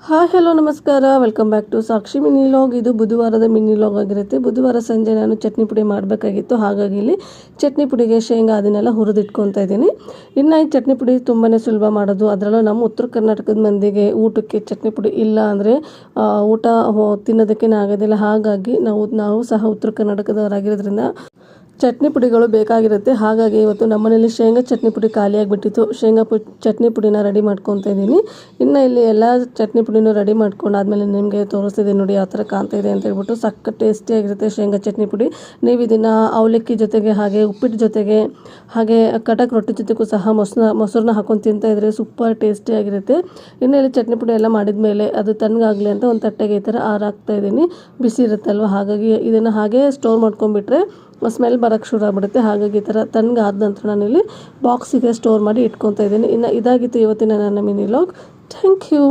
Hi hello ನಮಸ್ಕಾರ, welcome back to Sakshi mini log. ಇದು ಬುಧವಾರದ ಮಿನಿ ಲಾಗ್ ಆಗಿರುತ್ತೆ. ಬುಧವಾರ ಸಂಜೆ ನಾನು ಚಟ್ನಿ ಪುಡಿ ಮಾಡಬೇಕಾಗಿತ್ತು. ಹಾಗಾಗಿ ಇಲ್ಲಿ ಚಟ್ನಿ ಪುಡಿಗೆ ಶೇಂಗಾ ಅದನ್ನೆಲ್ಲ ಹುರಿದಿಟ್ಕೊತಾ ಇದ್ದೀನಿ. ಇನ್ನು ಈ ಚಟ್ನಿ ಪುಡಿ ತುಂಬಾ ಸುಲಭ ಮಾಡೋದು. ಅದರಲ್ಲೂ ನಮ್ಮ ಉತ್ತರ ಕರ್ನಾಟಕದ ಮಂದಿಗೆ ಊಟಕ್ಕೆ ಚಟ್ನಿ ಪುಡಿ ಇಲ್ಲ ಅಂದರೆ ಊಟ ತಿನ್ನೋದಕ್ಕೆ ಆಗೋದಿಲ್ಲ. ಹಾಗಾಗಿ ನಾವು ಸಹ ಉತ್ತರ ಕರ್ನಾಟಕದವರಾಗಿರೋದ್ರಿಂದ ಚಟ್ನಿ ಪುಡಿಗಳು ಬೇಕಾಗಿರುತ್ತೆ. ಹಾಗಾಗಿ ಇವತ್ತು ನಮ್ಮನೇಲಿ ಶೇಂಗಾ ಚಟ್ನಿ ಪುಡಿ ಖಾಲಿಯಾಗಿಬಿಟ್ಟಿತ್ತು. ಚಟ್ನಿ ಪುಡಿನ ರೆಡಿ ಮಾಡ್ಕೊತಾ ಇದ್ದೀನಿ. ಇನ್ನು ಇಲ್ಲಿ ಎಲ್ಲ ಚಟ್ನಿ ಪುಡಿನೂ ರೆಡಿ ಮಾಡ್ಕೊಂಡಾದ್ಮೇಲೆ ನಿಮಗೆ ತೋರಿಸ್ತಿದ್ದೀನಿ ನೋಡಿ ಯಾವ ಥರ ಕಾಣ್ತಾ ಇದೆ ಅಂತ ಹೇಳ್ಬಿಟ್ಟು. ಸಖತ್ ಟೇಸ್ಟಿಯಾಗಿರುತ್ತೆ ಶೇಂಗಾ ಚಟ್ನಿ ಪುಡಿ. ನೀವು ಇದನ್ನು ಅವಲಕ್ಕಿ ಜೊತೆಗೆ, ಹಾಗೆ ಉಪ್ಪಿಟ್ಟು ಜೊತೆಗೆ, ಹಾಗೆ ಕಟಕ್ ರೊಟ್ಟಿ ಜೊತೆಗೂ ಸಹ ಮೊಸರನ್ನ ಹಾಕೊಂಡು ತಿಂತಾ ಇದ್ರೆ ಸೂಪರ್ ಟೇಸ್ಟಿಯಾಗಿರುತ್ತೆ. ಇನ್ನು ಇಲ್ಲಿ ಚಟ್ನಿ ಪುಡಿ ಎಲ್ಲ ಮಾಡಿದ ಮೇಲೆ ಅದು ತಣ್ಣಗಾಗಲಿ ಅಂತ ಒಂದು ತಟ್ಟೆಗೆ ಈ ಥರ ಆರಾಕ್ತಾ ಇದ್ದೀನಿ. ಬಿಸಿ ಇರುತ್ತಲ್ವ, ಹಾಗಾಗಿ ಇದನ್ನು ಹಾಗೆ ಸ್ಟೋರ್ ಮಾಡ್ಕೊಂಡ್ಬಿಟ್ರೆ ಸ್ಮೆಲ್ ಬರೋಕ್ಕೆ ಶುರು ಆಗಿಬಿಡುತ್ತೆ. ಹಾಗಾಗಿ ಈ ಥರ ತಣ್ಣಗಾದ ನಂತರ ನಾನಿಲ್ಲಿ ಬಾಕ್ಸಿಗೆ ಸ್ಟೋರ್ ಮಾಡಿ ಇಟ್ಕೊತಾ ಇದ್ದೀನಿ. ಇನ್ನು ಇದಾಗಿತ್ತು ಇವತ್ತಿನ ನನ್ನ ಮಿನಿ ಲಾಗ್. Thank you.